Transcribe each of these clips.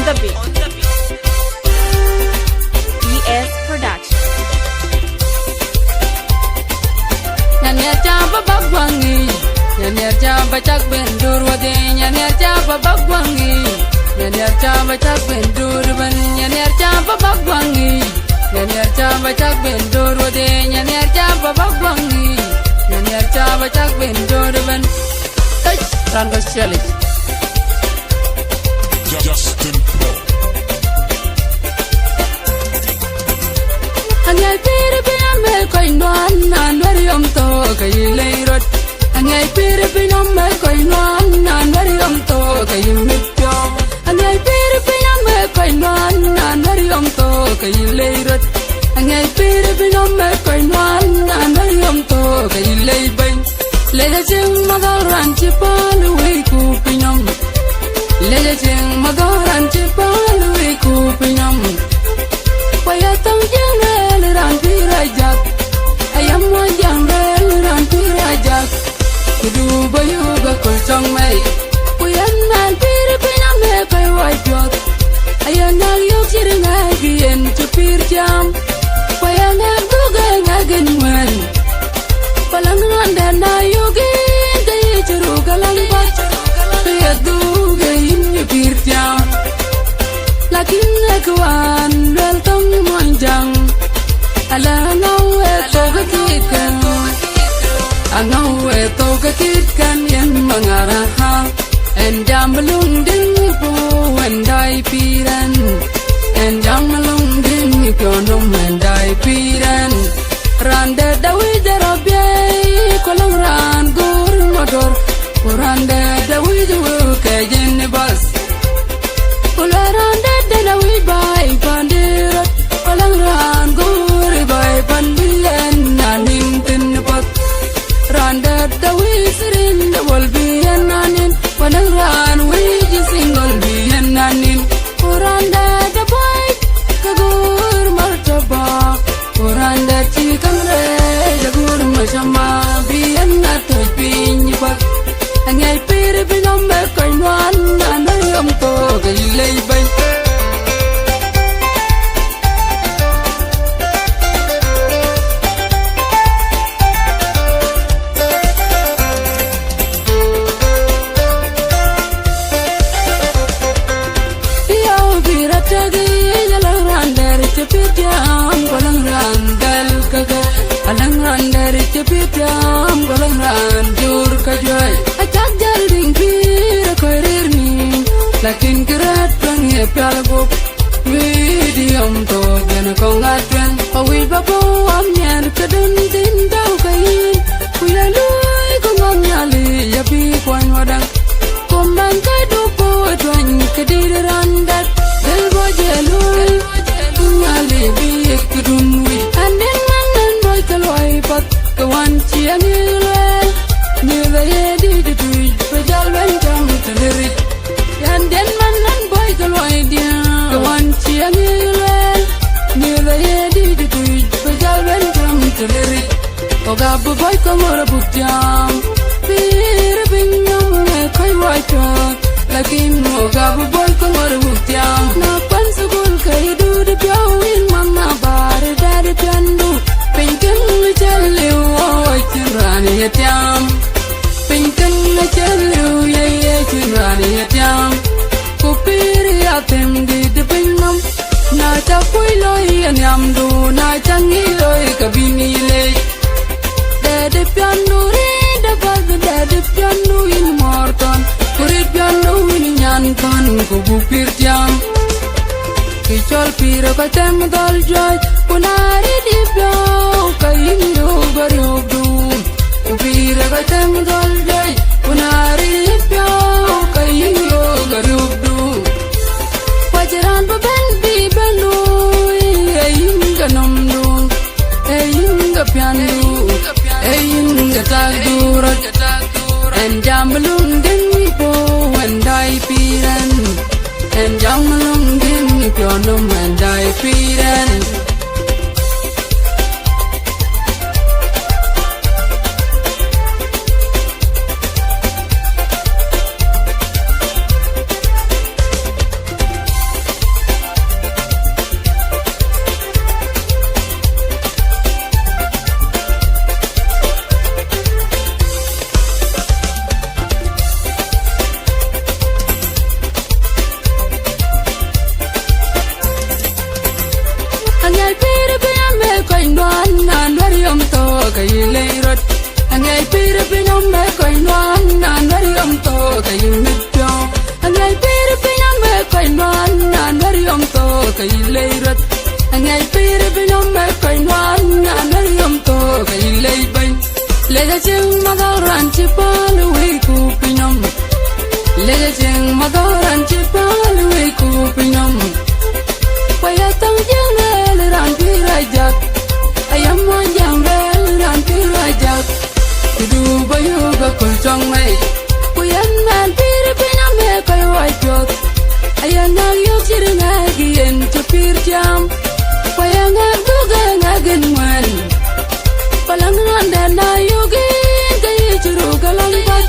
the beat. ES Production. Nyanyi jamba bagwangi, nyanyi jamba cak bendur wade, nyanyi jamba bagwangi, nyanyi jamba cak bendur ban, nyanyi jamba bagwangi, nyanyi jamba cak bendur wade, nyanyi jamba bagwangi, nyanyi jamba cak bendur ban. Rangga Shelley. Justin Pro. Anyay piri piname koi nuan nan variam to kai leirot. Anyay piri piname koi nuan nan variam to kai mityo. Anyay piri piname koi nuan nan variam to kai leirot. Anyay piri piname koi nuan nan variam to kai leibay. Leja jeng magaran cipalu iku pinyam. Leja jeng magaran cipalu iku pinyam. Payatang jeng ran pirajak, ayam wajang ran pirajak. Kudu bayu bakul cong mai, puyan nan pir pinam me kai wajak. Ayan nang yuk cireng agien cepir jam, puyan nang duga ngagen man. Palang randan na yugin kai ceru galang bat, payat duga in cepir jam. Lakin akuan rel tong manjang. Alangau etokakitkan, angau etokakitkan yang mengaraha. Enjam belum dengipu endai piran, enjam belum dengipionom endai piran. Rande dawi jarabiai kolang ran gur motor, kurande dawi juwe kajen bas. Kularande dawi bai pandirat, kolang ran gur bai pandian nanin tinpat. Rande dawi sirin dawal bian nanin, kolang ran wiji single bian nanin. Kurande dabai kagur martaba, kurande cikam re jagur masama bian natoj pinyipak. Anyay piri pinam me kainuan nanayam to gailay bay. Iyaw biratagi jalang randar cepitiam, kolang randal kaga. Alang randar cepitiam, kolang ranjur kajoy. Acak jalding pira koirirni, lakin kerat pange pialagop. Widiam to gana kongatran, awi bapo amnyar kadun tindau kain. Kuyaluy kumamnyali yapi kwan wadang, kumbang kadupo tuan kedirirandat. Delbo jeluy, kunyali biik kudunwi. Anden manan boy kalwai pat, kawan cian ilwel. Nila yedi ditui, pejal bencam telerit. Anden manan boy kalwai dia, kawan cian ilwel. Nila yedi ditui, pejal bencam telerit. Ogabu boy kamora bukjam, pir binyam me kai wajak. Lakin ogabu boy kamora bukjam, napan sugul kai dudu piawin mama bar dari piandu. Pinkan lecaliu oi cirani yatiam, pinkan lecaliu ye cirani yatiam. Kupiri atem di depinam, na capui loi anyam du, na cangi loi kabini le. Dede piandu re dapat dede piandu in morton, kurit piandu in nyanton kubu pirtiam. Kicol piro katem dal joy, punari di piau kain do gariok du. Piro katem dal joy, punari di piau kain do gariok du. Pajaran baben di belu, ayin ganam du, ayin gapiandu, ayin gatagdurat. Enjam belum dengipo endai piran, enjam belum dengipionom endai piran. jeng magaran cipal we ku pinom lega jeng magaran cipal we ku pinom payatang jeng ran pirajak ayam jang ran pirajak du bayu ga kul chong mai kuyan man pir pinam me kai wai jot ayang yo chirnga gien chupir jam payang du ga ngagen man palang randa na yogin kai churu galang bat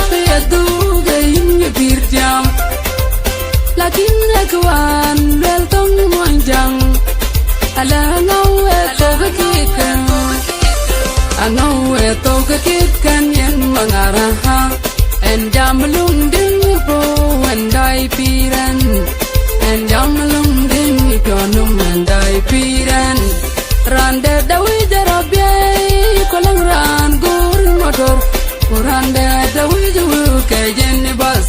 payadu ga yin pir jam lakin nakwan bel tong monjang ala ngau to ga kikan angau to ga kikan yen mangaraha en jamlung ding po andai piran en jamlung ding konum andai piran rande dawi jarabye kolang ran gur motor rande dawi ju ke jen bas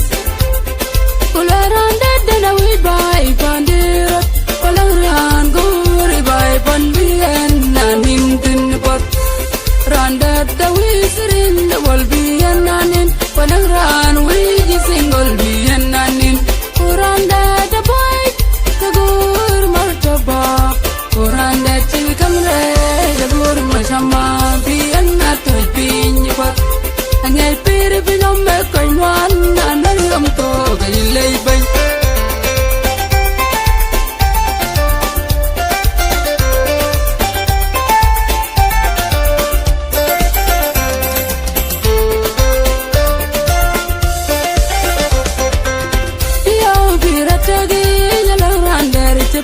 rande dawi bai pandir kolang ran gur bai panbien nanin tin pot rande dawi sirin wal bien nanin kolang ran wi single bien nanin rande da bai tagur martaba rande chikam re tagur mashama bien na toy pin pot angai pir binom me kainwan anariam to gailei bai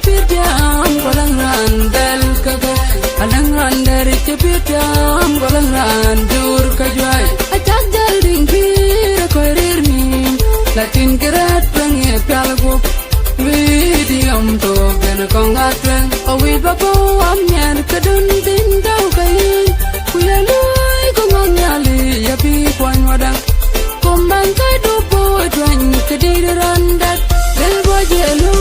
Pityam kolang ran del kaga alang ran dari pityam kolang ran dur kajwai ajak jalding pir korir mi lakin kerat pengi pialgo widiam to gen kongatren awi bapo amyan kadun tin dau kai kuyalui kongonyali ya pi kwan wadang kombang kai do boy twan kediran dat del bojelu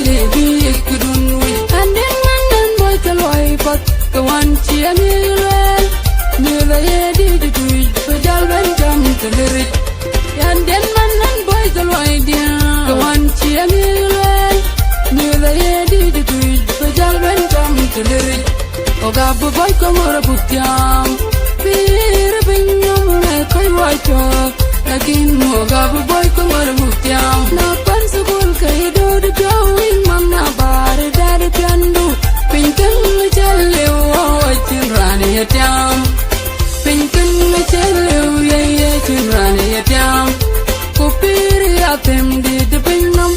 lebi kudun wi andeng mangan boy kaloi pat kawan cia milal milay di tui pejal benjam telerit andeng mangan boy kaloi dia kawan cia milal milay di tui pejal benjam telerit oga boy kamora putyam pir binyam me koi wai chok lakin oga boy kamora putyam na pan sukul kai do de pawin mamna bare dad piandu pinkan chale o chinrani yatam pinkan chale o ye chinrani yatam kupir yatem de pinam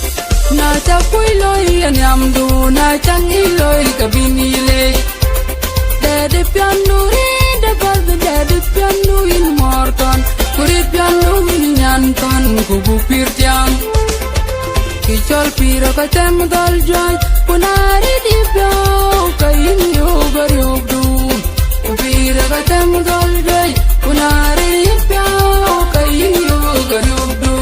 na cha koi loi anyam du na chang i loi kabini le dad piandu re dad piandu in morton kuri piandu in nyanton kubu pirtiam kichol piro ka tem dal joy punari di pyo kain yo garyog du piro ka tem dal joy punari di pyo kain yo garyog du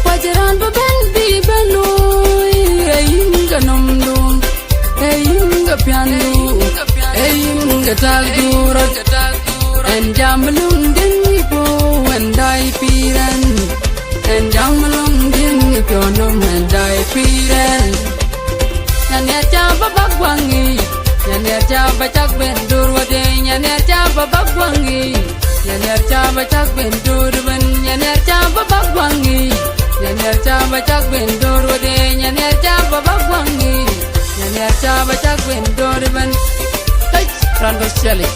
pajaran ben bi benu ayin ganom du ayin ga pianu ayin ga taldurat en jamlung din po andai piran en jamlung din konom andai piran nanya chaba bagwangi nanya chaba chak ben durwade nanya chaba bagwangi nanya chaba chak ben durban nanya chaba bagwangi nanya chaba chak ben durwade nanya chaba bagwangi nanya chaba chak ben durban rando chale